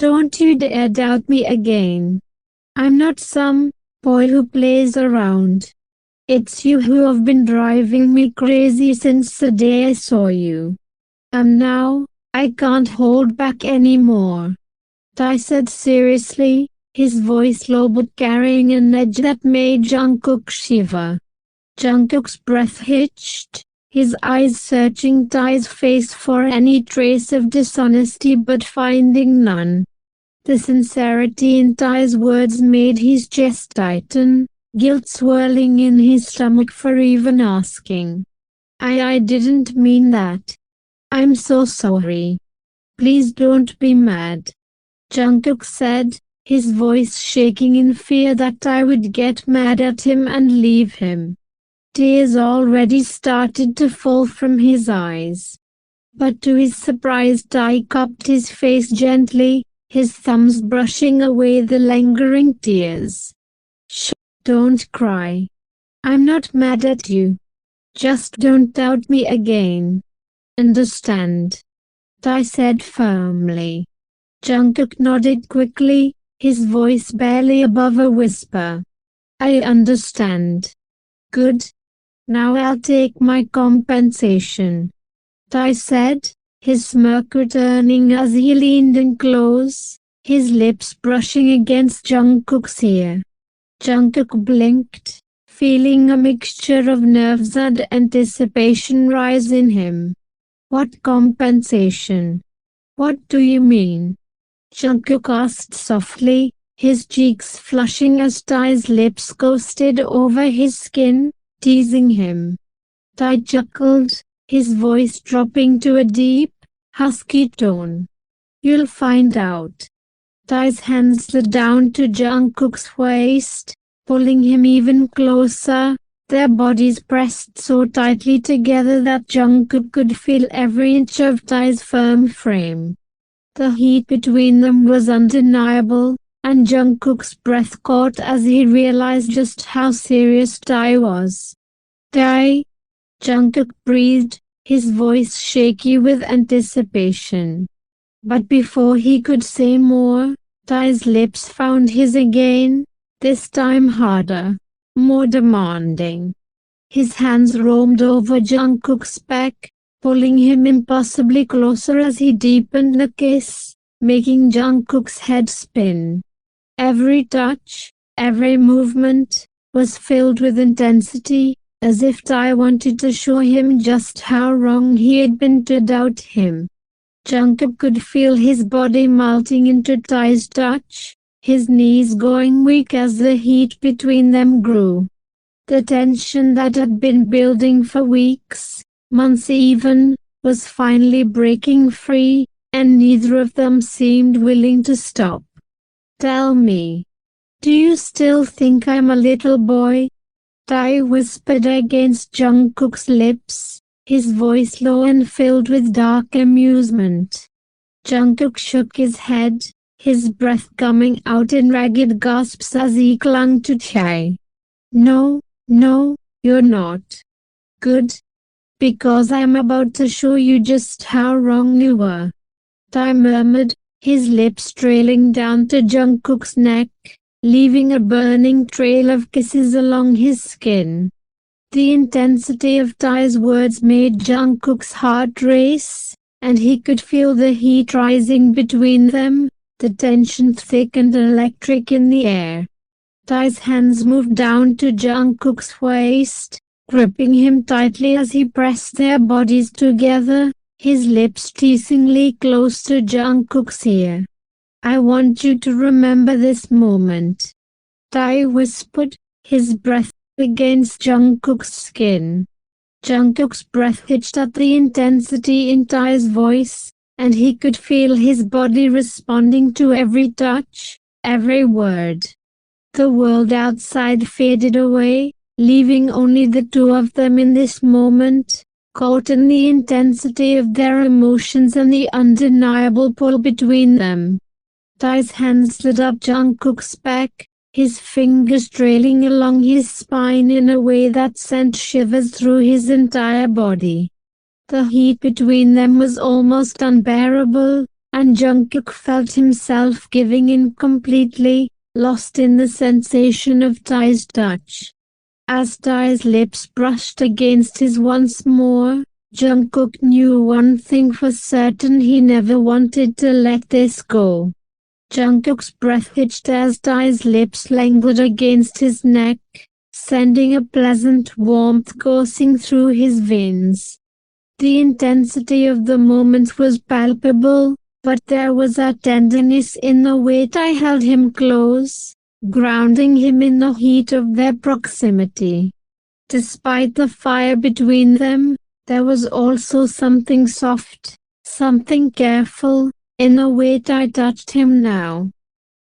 Don't you dare doubt me again. I'm not some boy who plays around. It's you who have been driving me crazy since the day I saw you. And now, I can't hold back anymore. Tai said seriously, his voice low but carrying an edge that made Jungkook shiver. Jungkook's breath hitched, his eyes searching Tai's face for any trace of dishonesty but finding none. The sincerity in Tai's words made his chest tighten, guilt swirling in his stomach for even asking. I didn't mean that. I'm so sorry. Please don't be mad. Jungkook said, his voice shaking in fear that Tai would get mad at him and leave him. Tears already started to fall from his eyes. But to his surprise Tai cupped his face gently, his thumbs brushing away the lingering tears. Shh, don't cry. I'm not mad at you. Just don't doubt me again. Understand? Tai said firmly. Jungkook nodded quickly, his voice barely above a whisper. I understand. Good. Now I'll take my compensation. Tai said, his smirk returning as he leaned in close, his lips brushing against Jungkook's ear. Jungkook blinked, feeling a mixture of nerves and anticipation rise in him. What compensation? What do you mean? Jungkook asked softly, his cheeks flushing as Tai's lips coasted over his skin, teasing him. Tai chuckled, his voice dropping to a deep, husky tone. You'll find out. Tai's hands slid down to Jungkook's waist, pulling him even closer, their bodies pressed so tightly together that Jungkook could feel every inch of Tai's firm frame. The heat between them was undeniable, and Jungkook's breath caught as he realized just how serious Tai was. Tai? Jungkook breathed, his voice shaky with anticipation. But before he could say more, Tai's lips found his again, this time harder, more demanding. His hands roamed over Jungkook's back, pulling him impossibly closer as he deepened the kiss, making Jungkook's head spin. Every touch, every movement, was filled with intensity, as if Tai wanted to show him just how wrong he had been to doubt him. Jungkook could feel his body melting into Tai's touch, his knees going weak as the heat between them grew. The tension that had been building for weeks, months even, was finally breaking free, and neither of them seemed willing to stop. Tell me, do you still think I'm a little boy? Tai whispered against Jungkook's lips, his voice low and filled with dark amusement. Jungkook shook his head, his breath coming out in ragged gasps as he clung to Tai. No, you're not. Good. Because I'm about to show you just how wrong you were. Tai murmured, his lips trailing down to Jungkook's neck, leaving a burning trail of kisses along his skin. The intensity of Tai's words made Jungkook's heart race, and he could feel the heat rising between them, the tension thick and electric in the air. Tai's hands moved down to Jungkook's waist, gripping him tightly as he pressed their bodies together, his lips teasingly close to Jungkook's ear. I want you to remember this moment. Tai whispered, his breath against Jungkook's skin. Jungkook's breath hitched at the intensity in Tai's voice, and he could feel his body responding to every touch, every word. The world outside faded away, leaving only the two of them in this moment, caught in the intensity of their emotions and the undeniable pull between them. Tai's hands slid up Jungkook's back, his fingers trailing along his spine in a way that sent shivers through his entire body. The heat between them was almost unbearable, and Jungkook felt himself giving in completely, lost in the sensation of Tae's touch. As Tae's lips brushed against his once more, Jungkook knew one thing for certain: he never wanted to let this go. Jungkook's breath hitched as Tae's lips lingered against his neck, sending a pleasant warmth coursing through his veins. The intensity of the moment was palpable, but there was a tenderness in the way Tae held him close, grounding him in the heat of their proximity. Despite the fire between them, there was also something soft, something careful, in the way Tae touched him now.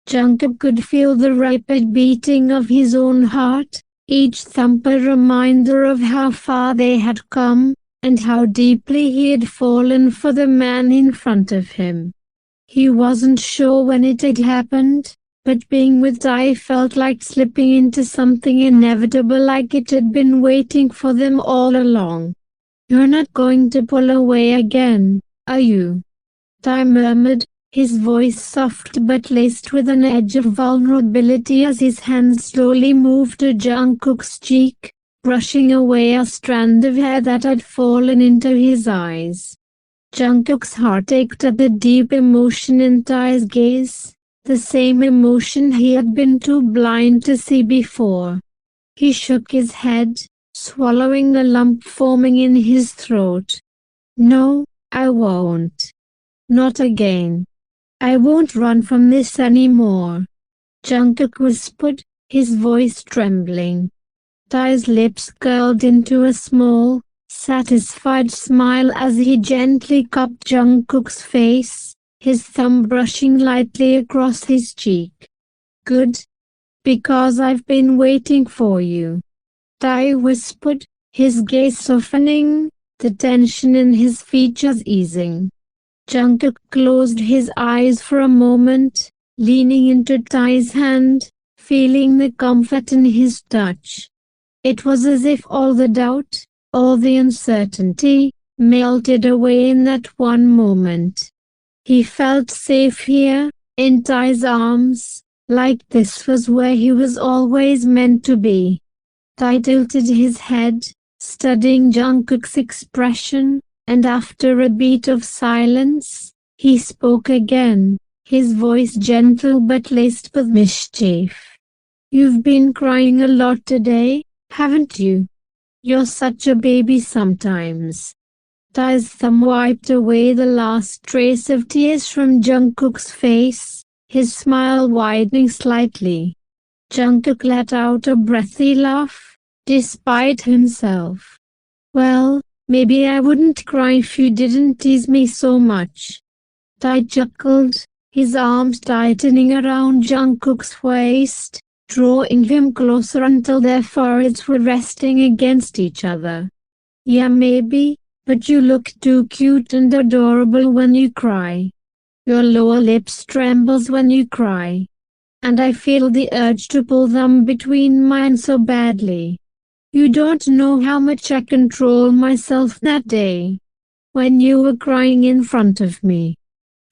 Jungkook could feel the rapid beating of his own heart, each thump a reminder of how far they had come, and how deeply he had fallen for the man in front of him. He wasn't sure when it had happened, but being with Tae felt like slipping into something inevitable, like it had been waiting for them all along. "You're not going to pull away again, are you?" Tae murmured, his voice soft but laced with an edge of vulnerability as his hand slowly moved to Jungkook's cheek, brushing away a strand of hair that had fallen into his eyes. Jungkook's heart ached at the deep emotion in Tae's gaze, the same emotion he had been too blind to see before. He shook his head, swallowing the lump forming in his throat. "No, I won't. Not again. I won't run from this anymore," Jungkook whispered, his voice trembling. Tae's lips curled into a small, satisfied smile as he gently cupped Jungkook's face, his thumb brushing lightly across his cheek. "Good. Because I've been waiting for you," Tae whispered, his gaze softening, the tension in his features easing. Jungkook closed his eyes for a moment, leaning into Tae's hand, feeling the comfort in his touch. It was as if all the doubt, all the uncertainty, melted away in that one moment. He felt safe here, in Tae's arms, like this was where he was always meant to be. Tae tilted his head, studying Jungkook's expression, and after a beat of silence, he spoke again, his voice gentle but laced with mischief. "You've been crying a lot today, haven't you? You're such a baby sometimes." Tae's thumb wiped away the last trace of tears from Jungkook's face, his smile widening slightly. Jungkook let out a breathy laugh, despite himself. "Well, maybe I wouldn't cry if you didn't tease me so much." Tae chuckled, his arms tightening around Jungkook's waist, drawing him closer until their foreheads were resting against each other. "Yeah, maybe, but you look too cute and adorable when you cry. Your lower lips trembles when you cry. And I feel the urge to pull them between mine so badly. You don't know how much I controlled myself that day, when you were crying in front of me.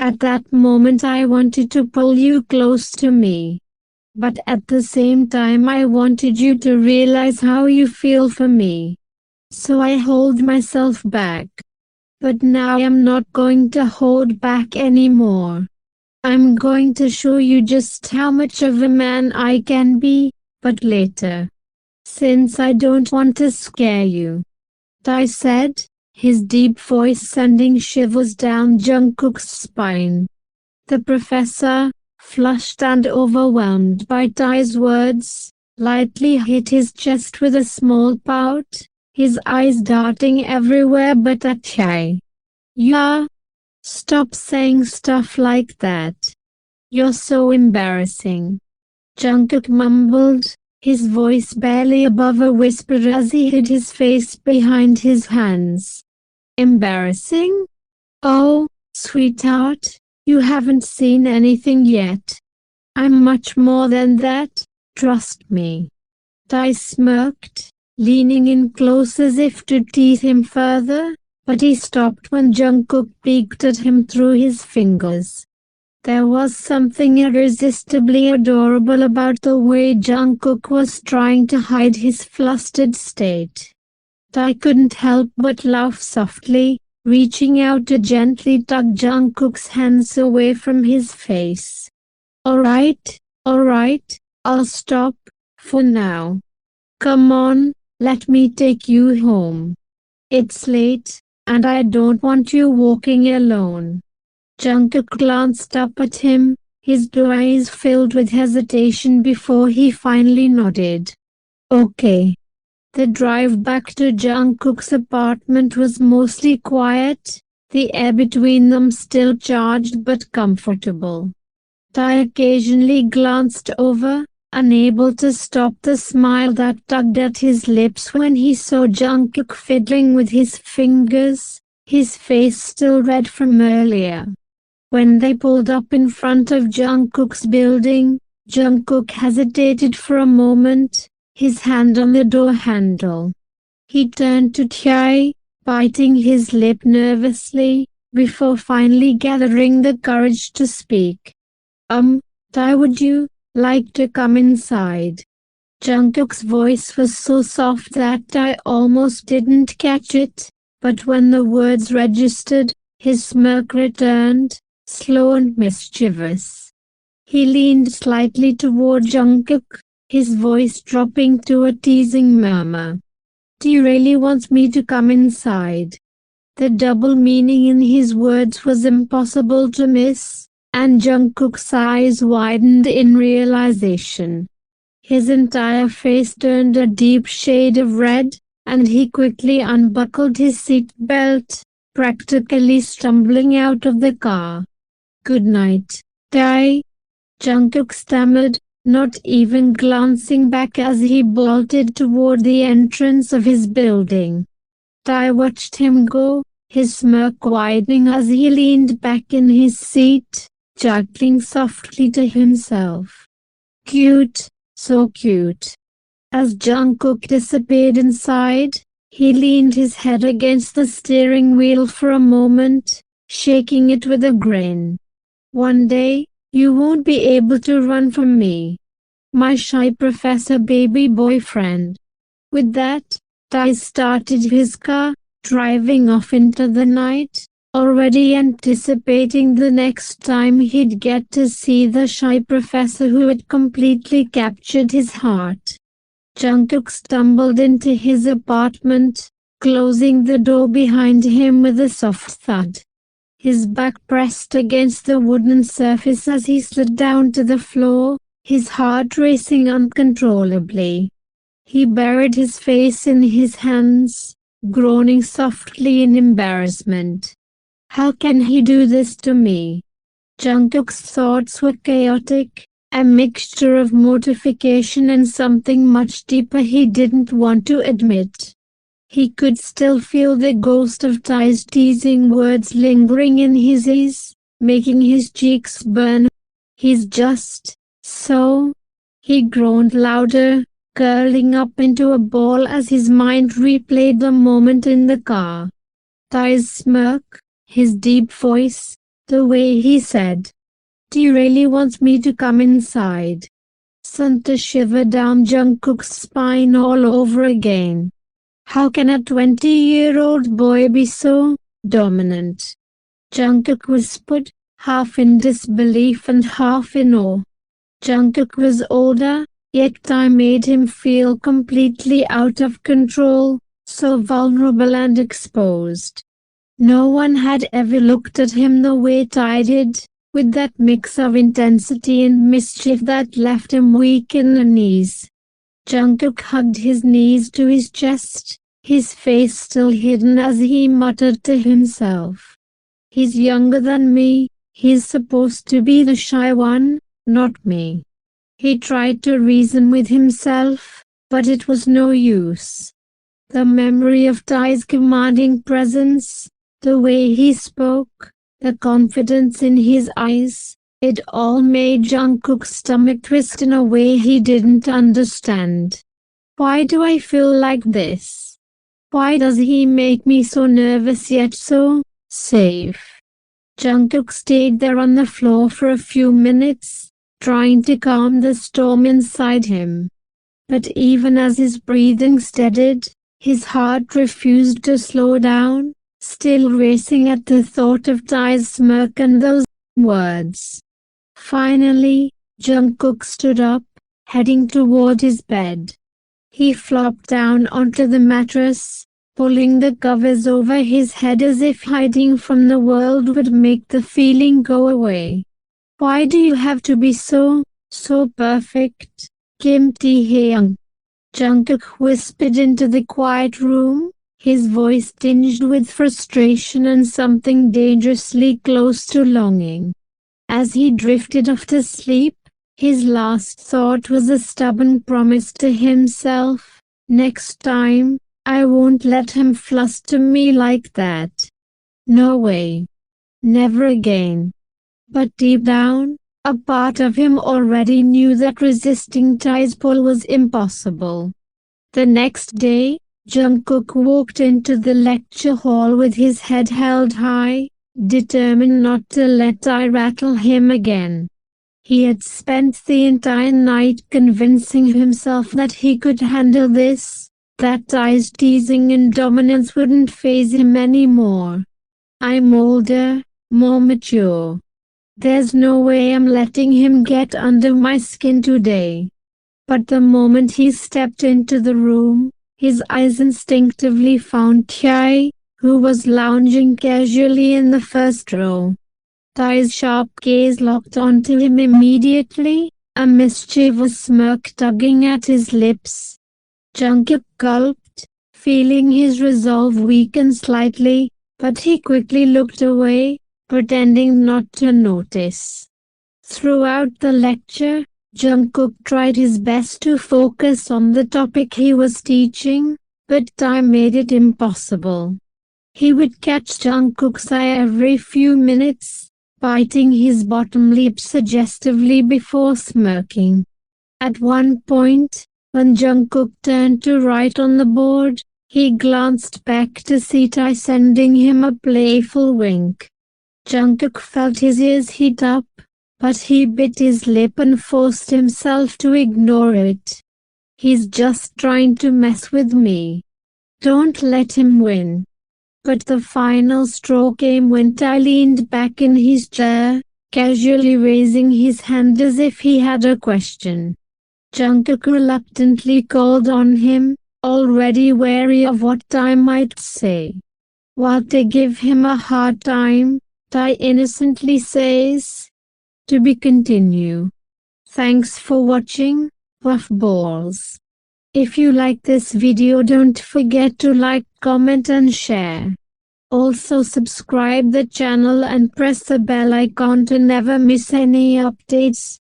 At that moment I wanted to pull you close to me. But at the same time I wanted you to realize how you feel for me. So I hold myself back. But now I'm not going to hold back anymore. I'm going to show you just how much of a man I can be, but later. Since I don't want to scare you," Tae said, his deep voice sending shivers down Jungkook's spine. The professor, flushed and overwhelmed by Tae's words, lightly hit his chest with a small pout, his eyes darting everywhere but at Tae. "Yeah? Stop saying stuff like that. You're so embarrassing," Jungkook mumbled, his voice barely above a whisper as he hid his face behind his hands. "Embarrassing? Oh, sweetheart, you haven't seen anything yet. I'm much more than that, trust me." Tae smirked, leaning in close as if to tease him further, but he stopped when Jungkook peeked at him through his fingers. There was something irresistibly adorable about the way Jungkook was trying to hide his flustered state. Tae couldn't help but laugh softly, reaching out to gently tug Jungkook's hands away from his face. Alright, I'll stop, for now. Come on, let me take you home. It's late, and I don't want you walking alone. Jungkook glanced up at him, his blue eyes filled with hesitation before he finally nodded. Okay. The drive back to Jungkook's apartment was mostly quiet, the air between them still charged but comfortable. Tae occasionally glanced over, unable to stop the smile that tugged at his lips when he saw Jungkook fiddling with his fingers, his face still red from earlier. When they pulled up in front of Jungkook's building, Jungkook hesitated for a moment, his hand on the door handle. He turned to Tae, biting his lip nervously, before finally gathering the courage to speak. Tae, would you like to come inside? Jungkook's voice was so soft that Tae almost didn't catch it, but when the words registered, his smirk returned, slow and mischievous. He leaned slightly toward Jungkook, his voice dropping to a teasing murmur. Do you really want me to come inside? The double meaning in his words was impossible to miss, and Jungkook's eyes widened in realization. His entire face turned a deep shade of red, and he quickly unbuckled his seat belt, practically stumbling out of the car. Good night, Tae. Jungkook stammered, not even glancing back as he bolted toward the entrance of his building. Tae watched him go, his smirk widening as he leaned back in his seat, chuckling softly to himself. Cute, so cute. As Jungkook disappeared inside, he leaned his head against the steering wheel for a moment, shaking it with a grin. One day, you won't be able to run from me. My shy professor baby boyfriend. With that, Tae started his car, driving off into the night, already anticipating the next time he'd get to see the shy professor who had completely captured his heart. Jungkook stumbled into his apartment, closing the door behind him with a soft thud. His back pressed against the wooden surface as he slid down to the floor, his heart racing uncontrollably. He buried his face in his hands, groaning softly in embarrassment. How can he do this to me? Jungkook's thoughts were chaotic, a mixture of mortification and something much deeper he didn't want to admit. He could still feel the ghost of Tae's teasing words lingering in his ears, making his cheeks burn. He's just so... He groaned louder, curling up into a ball as his mind replayed the moment in the car. Tae's smirk, his deep voice, the way he said, "Do you really want me to come inside?" sent a shiver down Jungkook's spine all over again. How can a 20-year-old boy be so dominant? Jungkook whispered, half in disbelief and half in awe. Jungkook was older, yet Tae made him feel completely out of control, so vulnerable and exposed. No one had ever looked at him the way Tae did, with that mix of intensity and mischief that left him weak in the knees. Jungkook hugged his knees to his chest, his face still hidden as he muttered to himself. He's younger than me, he's supposed to be the shy one, not me. He tried to reason with himself, but it was no use. The memory of Tae's commanding presence, the way he spoke, the confidence in his eyes, it all made Jungkook's stomach twist in a way he didn't understand. Why do I feel like this? Why does he make me so nervous yet so safe? Jungkook stayed there on the floor for a few minutes, trying to calm the storm inside him. But even as his breathing steadied, his heart refused to slow down, still racing at the thought of Tae's smirk and those words. Finally, Jungkook stood up, heading toward his bed. He flopped down onto the mattress, pulling the covers over his head as if hiding from the world would make the feeling go away. Why do you have to be so perfect, Kim Tae-hyung? Jungkook whispered into the quiet room, his voice tinged with frustration and something dangerously close to longing. As he drifted off to sleep, his last thought was a stubborn promise to himself: next time, I won't let him fluster me like that. No way. Never again. But deep down, a part of him already knew that resisting Tae's pull was impossible. The next day, Jungkook walked into the lecture hall with his head held high, determined not to let Tae rattle him again. He had spent the entire night convincing himself that he could handle this, that Tae's teasing and dominance wouldn't faze him anymore. I'm older, more mature. There's no way I'm letting him get under my skin today. But the moment he stepped into the room, his eyes instinctively found Tae, who was lounging casually in the first row. Tae's sharp gaze locked onto him immediately, a mischievous smirk tugging at his lips. Jungkook gulped, feeling his resolve weaken slightly, but he quickly looked away, pretending not to notice. Throughout the lecture, Jungkook tried his best to focus on the topic he was teaching, but Tae made it impossible. He would catch Jungkook's eye every few minutes, biting his bottom lip suggestively before smirking. At one point, when Jungkook turned to write on the board, he glanced back to see Tae sending him a playful wink. Jungkook felt his ears heat up, but he bit his lip and forced himself to ignore it. He's just trying to mess with me. Don't let him win. But the final straw came when Tae leaned back in his chair, casually raising his hand as if he had a question. Jungkook reluctantly called on him, already wary of what Tae might say. While to give him a hard time, Tae innocently says, "To be continued. Thanks for watching, puffballs. If you like this video, don't forget to like, comment and share. Also subscribe the channel and press the bell icon to never miss any updates.